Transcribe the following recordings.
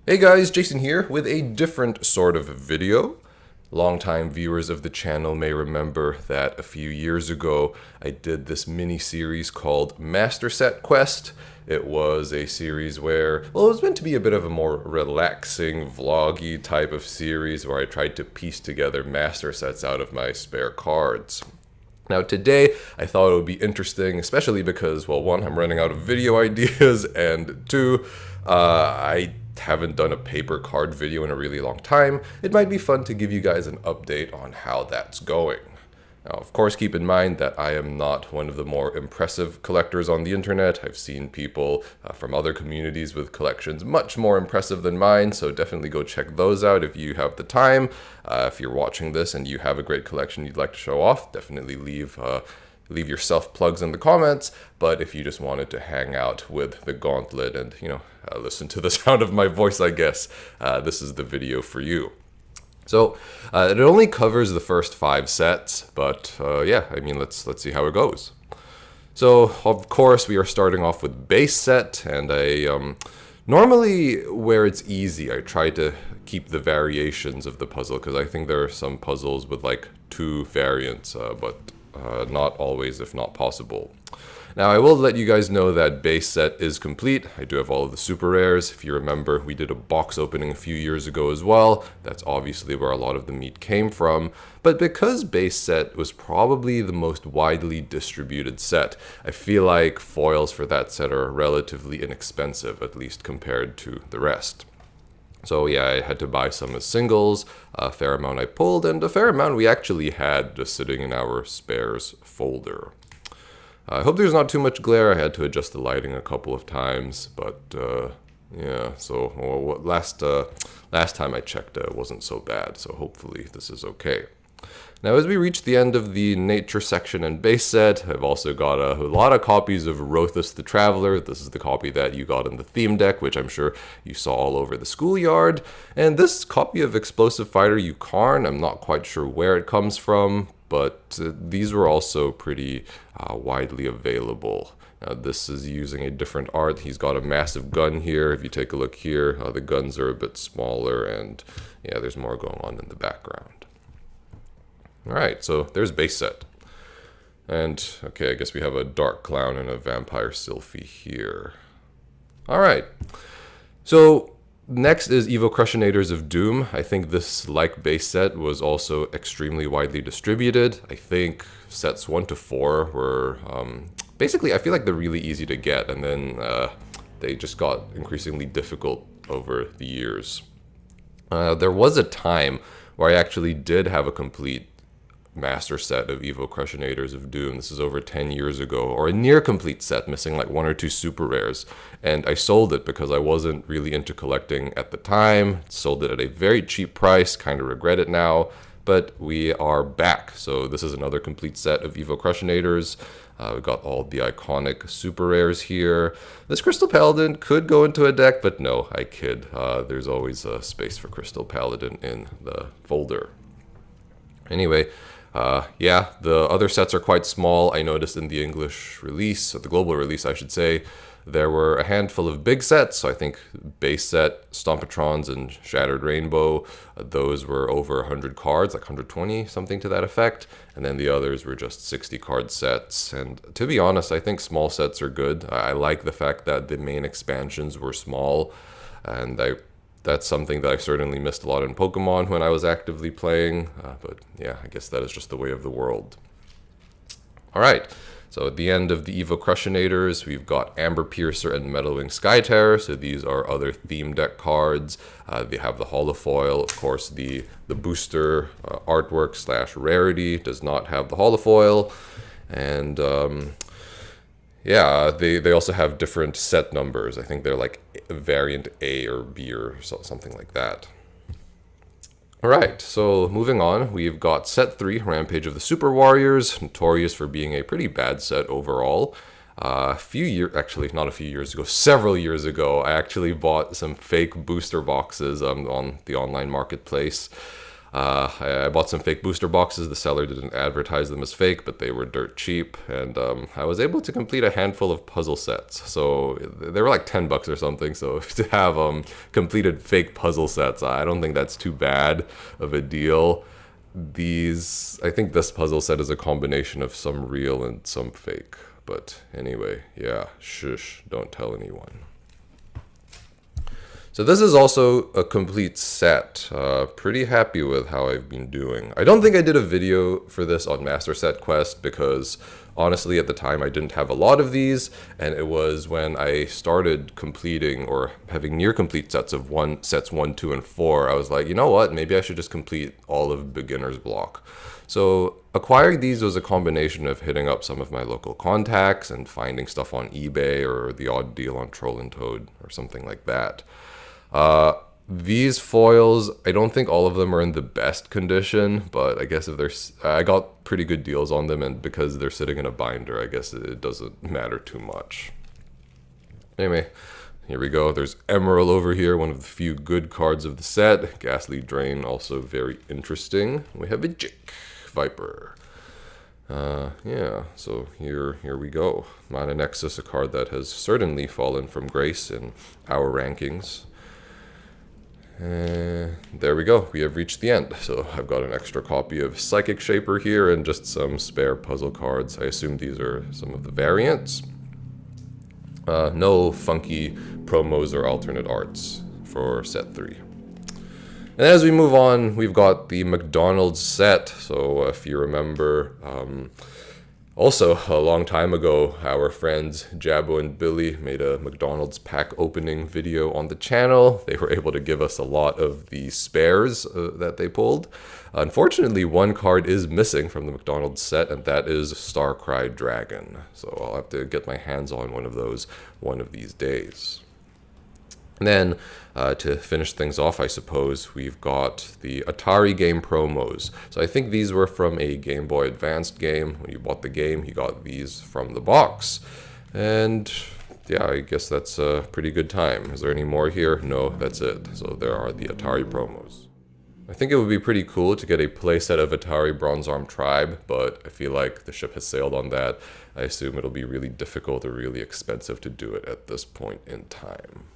Hey guys, Jason here with a different sort of video. Longtime viewers of the channel may remember that a few years ago I did this mini-series called Master Set Quest. It was a series where, well, it was meant to be a bit of a more relaxing, vloggy type of series where I tried to piece together master sets out of my spare cards. Now today, I thought it would be interesting, especially because, well, one, I'm running out of video ideas, and two, I haven't done a paper card video in a really long time. It might be fun to give you guys an update on how that's going. Now, of course, keep in mind that I am not one of the more impressive collectors on the internet. I've seen people from other communities with collections much more impressive than mine, so definitely go check those out if you have the time. If you're watching this and you have a great collection you'd like to show off, definitely leave your self-plugs in the comments. But if you just wanted to hang out with the gauntlet and, listen to the sound of my voice, I guess, this is the video for you. So it only covers the first 5 sets, but let's see how it goes. So of course we are starting off with base set, and normally where it's easy I try to keep the variations of the puzzle, because I think there are some puzzles with like 2 variants, but not always, if not possible. Now, I will let you guys know that base set is complete. I do have all of the super rares. If you remember, we did a box opening a few years ago as well. That's obviously where a lot of the meat came from. But because base set was probably the most widely distributed set, I feel like foils for that set are relatively inexpensive, at least compared to the rest. So yeah, I had to buy some as singles, a fair amount I pulled, and a fair amount we actually had just sitting in our spares folder. I hope there's not too much glare. I had to adjust the lighting a couple of times, but last time I checked it wasn't so bad, so hopefully this is okay. Now, as we reach the end of the nature section and base set, I've also got a lot of copies of Rothus the Traveler. This is the copy that you got in the theme deck, which I'm sure you saw all over the schoolyard. And this copy of Explosive Fighter Yukon, I'm not quite sure where it comes from, but these were also pretty widely available. Now, this is using a different art. He's got a massive gun here. If you take a look here, the guns are a bit smaller, and yeah, there's more going on in the background. Alright, so there's base set. And, okay, I guess we have a Dark Clown and a Vampire Sylphie here. Alright, so next is Evo Crushinators of Doom. I think this, like base set, was also extremely widely distributed. I think sets 1 to 4 were, basically, I feel like they're really easy to get, and then they just got increasingly difficult over the years. There was a time where I actually did have a complete master set of Evo Crushinators of Doom. This is over 10 years ago, or a near complete set missing like 1 or 2 super rares, and I sold it because I wasn't really into collecting at the time. Sold it at a very cheap price, kind of regret it now, but we are back. So this is another complete set of Evo Crushinators. We've got all the iconic super rares here. This Crystal Paladin could go into a deck, but no, I kid. There's always a space for Crystal Paladin in the folder. Anyway, the other sets are quite small. I noticed in the English release, or the global release I should say, there were a handful of big sets. So I think base set, Stompetrons, and Shattered Rainbow, those were over 100 cards, like 120, something to that effect. And then the others were just 60 card sets. And to be honest, I think small sets are good. I like the fact that the main expansions were small, and that's something that I certainly missed a lot in Pokemon when I was actively playing, but yeah, I guess that is just the way of the world. Alright, so at the end of the Evo Crushinators, we've got Amber Piercer and Metalwing Skyterror, so these are other theme deck cards. They have the holofoil, of course the booster artwork / rarity does not have the holofoil, and yeah, they also have different set numbers. I think they're like variant A or B or something like that. Alright, so moving on, we've got set 3, Rampage of the Super Warriors, notorious for being a pretty bad set overall. Several years ago, I actually bought some fake booster boxes on the online marketplace. I bought some fake booster boxes. The seller didn't advertise them as fake, but they were dirt cheap. And I was able to complete a handful of puzzle sets. So they were like $10 or something. So to have completed fake puzzle sets, I don't think that's too bad of a deal. I think this puzzle set is a combination of some real and some fake. But anyway, yeah, shush, don't tell anyone. So this is also a complete set. Pretty happy with how I've been doing. I don't think I did a video for this on Master Set Quest because honestly at the time I didn't have a lot of these, and it was when I started completing or having near complete sets of sets 1, 2, and 4, I was like, you know what, maybe I should just complete all of Beginner's Block. So acquiring these was a combination of hitting up some of my local contacts and finding stuff on eBay or the odd deal on Troll and Toad or something like that. These foils, I don't think all of them are in the best condition, but I guess I got pretty good deals on them, and because they're sitting in a binder, I guess it doesn't matter too much. Anyway, here we go. There's Emerald over here, one of the few good cards of the set. Ghastly Drain, also very interesting. We have a Jake Viper. Yeah, so here we go. Mana Nexus, a card that has certainly fallen from grace in our rankings. There we go. We have reached the end. So I've got an extra copy of Psychic Shaper here and just some spare puzzle cards. I assume these are some of the variants. No funky promos or alternate arts for set 3. And as we move on, we've got the McDonald's set. So if you remember, also a long time ago, our friends Jabbo and Billy made a McDonald's pack opening video on the channel. They were able to give us a lot of the spares that they pulled. Unfortunately, one card is missing from the McDonald's set, and that is Starcry Dragon. So I'll have to get my hands on one of those one of these days. And then, to finish things off, I suppose, we've got the Atari game promos. So I think these were from a Game Boy Advanced game. When you bought the game, you got these from the box. And yeah, I guess that's a pretty good time. Is there any more here? No, that's it. So there are the Atari promos. I think it would be pretty cool to get a playset of Atari Bronze Arm Tribe, but I feel like the ship has sailed on that. I assume it'll be really difficult or really expensive to do it at this point in time.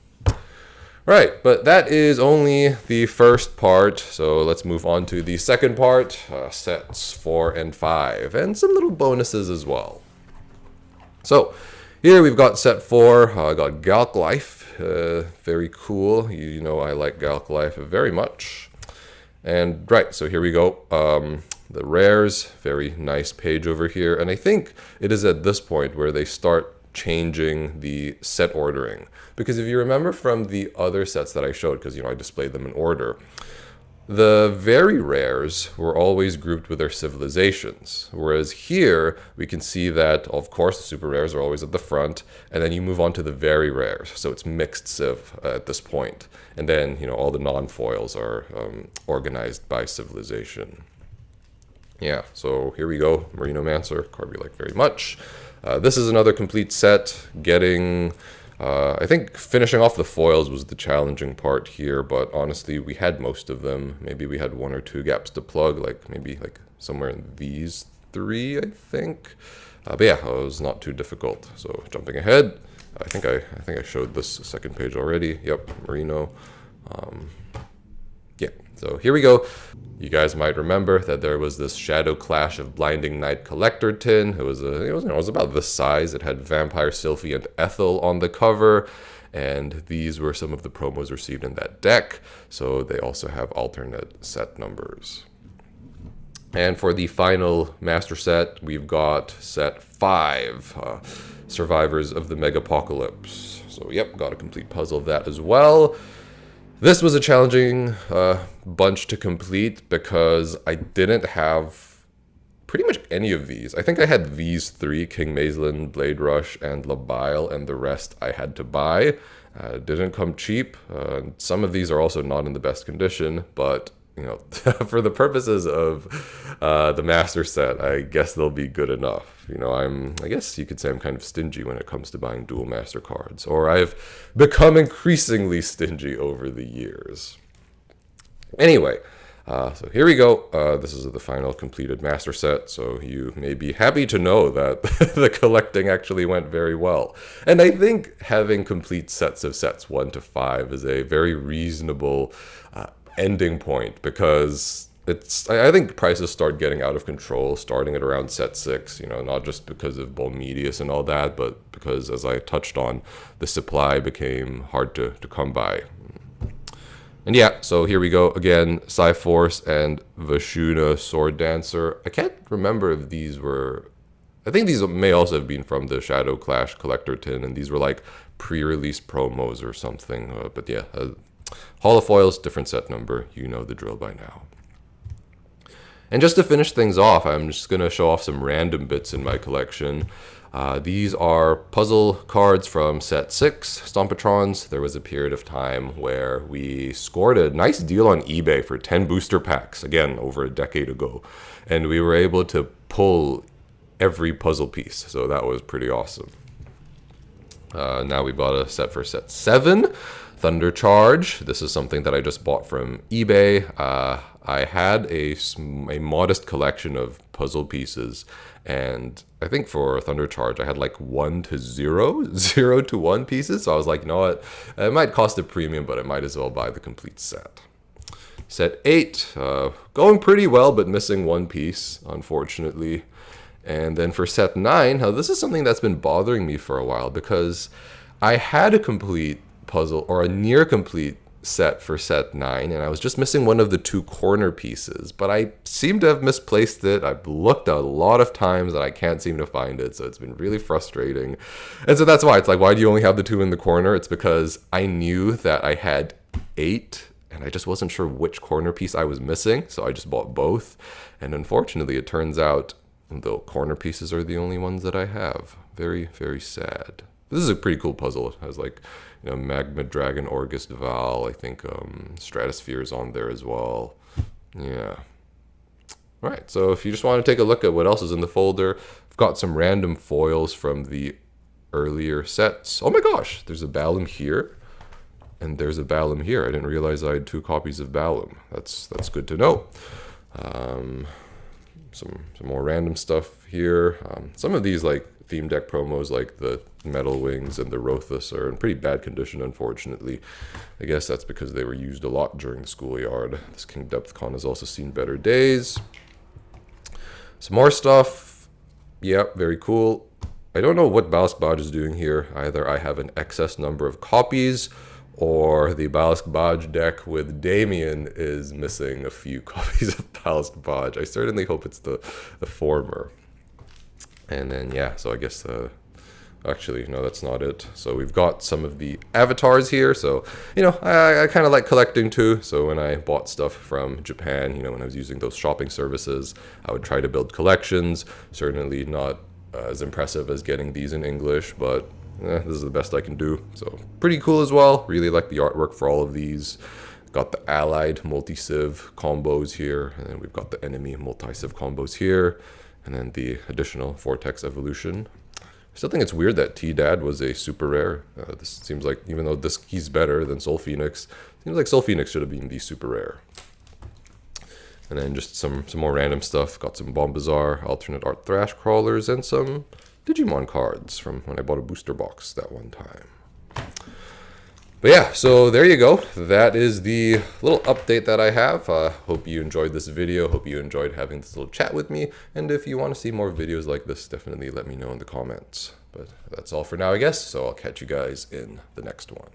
Right, but that is only the first part, so let's move on to the second part, sets 4 and 5, and some little bonuses as well. So, here we've got set 4, I got Galk Life, very cool, you know I like Galk Life very much. And right, so here we go, the rares, very nice page over here, and I think it is at this point where they start changing the set ordering. Because if you remember from the other sets that I showed, because I displayed them in order, the very rares were always grouped with their civilizations. Whereas here, we can see that, of course, the super rares are always at the front, and then you move on to the very rares. So it's mixed civ at this point. And then, all the non-foils are organized by civilization. Yeah, so here we go. Marinomancer, card we like very much. This is another complete set, getting, I think finishing off the foils was the challenging part here, but honestly, we had most of them. Maybe we had 1 or 2 gaps to plug, maybe somewhere in these 3, I think. But yeah, it was not too difficult. So jumping ahead, I think I showed this second page already. Yep, Marino. Yeah, so here we go. You guys might remember that there was this Shadowclash of Blinding Night Collector tin. It was about this size. It had Vampire Sylphie and Ethel on the cover, and these were some of the promos received in that deck. So they also have alternate set numbers. And for the final master set, we've got set 5, Survivors of the Megapocalypse. So yep, got a complete puzzle of that as well. This was a challenging bunch to complete because I didn't have pretty much any of these. I think I had these 3, King Mazelin, Blade Rush, and Labile, and the rest I had to buy. Didn't come cheap. Some of these are also not in the best condition, but for the purposes of the master set, I guess they'll be good enough. I guess you could say I'm kind of stingy when it comes to buying Duel Master cards, or I've become increasingly stingy over the years. Anyway, So here we go. This is the final completed master set, so you may be happy to know that the collecting actually went very well. And I think having complete sets of sets 1 to 5 is a very reasonable ending point, because I think prices start getting out of control starting at around set 6, not just because of Bull Medius and all that, but because, as I touched on, the supply became hard to come by. And yeah, so here we go again, Cyforce and Vashuna Sword Dancer. I can't remember if these were, I think these may also have been from the Shadowclash collector tin, and these were like pre-release promos or something. But yeah, holofoils, different set number, you know the drill by now. And just to finish things off, I'm just going to show off some random bits in my collection. These are puzzle cards from set 6, Stompatrons. There was a period of time where we scored a nice deal on eBay for 10 booster packs, again, over a decade ago. And we were able to pull every puzzle piece, so that was pretty awesome. Now we bought a set for set 7, Thunder Charge. This is something that I just bought from eBay. I had a modest collection of puzzle pieces, and I think for Thunder Charge I had like 1 to 0, 0 to 1 pieces, so I was like, you know what, it might cost a premium, but I might as well buy the complete set. Set 8, going pretty well, but missing 1 piece, unfortunately. And then for set 9, now this is something that's been bothering me for a while, because I had a complete puzzle, or a near complete set for set 9, and I was just missing one of the 2 corner pieces, but I seem to have misplaced it. I've looked a lot of times and I can't seem to find it, so it's been really frustrating. And so that's why it's like, why do you only have the 2 in the corner? It's because I knew that I had 8 and I just wasn't sure which corner piece I was missing, so I just bought both. And unfortunately, it turns out the corner pieces are the only ones that I have. Very, very sad. This is a pretty cool puzzle. It has like, Magma Dragon, Orgus Val. I think Stratosphere is on there as well. Yeah. All right, so if you just want to take a look at what else is in the folder, I've got some random foils from the earlier sets. Oh my gosh, there's a Balam here, and there's a Balam here. I didn't realize I had 2 copies of Balam. That's good to know. Some more random stuff here. Some of these like theme deck promos, like the Metal Wings and the Rothus, are in pretty bad condition, unfortunately. I guess that's because they were used a lot during the schoolyard. This King Depth Con has also seen better days. Some more stuff. Yeah, very cool. I don't know what Balisk Baj is doing here. Either I have an excess number of copies, or the Balisk Baj deck with Damien is missing a few copies of Balisk Baj. I certainly hope it's the former. And then, yeah, so I guess, actually, no, that's not it. So we've got some of the avatars here. So, I kind of like collecting too. So when I bought stuff from Japan, when I was using those shopping services, I would try to build collections. Certainly not as impressive as getting these in English, but this is the best I can do. So pretty cool as well. Really like the artwork for all of these. Got the allied multi-civ combos here, and then we've got the enemy multi-civ combos here, and then the additional Vortex evolution. I still think it's weird that T-Dad was a super rare. This seems like, even though he's better than Soul Phoenix, seems like Soul Phoenix should have been the super rare. And then just some more random stuff. Got some Bombazar, alternate art Thrash Crawlers, and some Digimon cards from when I bought a booster box that one time. But yeah, so there you go. That is the little update that I have. Hope you enjoyed this video. Hope you enjoyed having this little chat with me. And if you want to see more videos like this, definitely let me know in the comments. But that's all for now, I guess. So I'll catch you guys in the next one.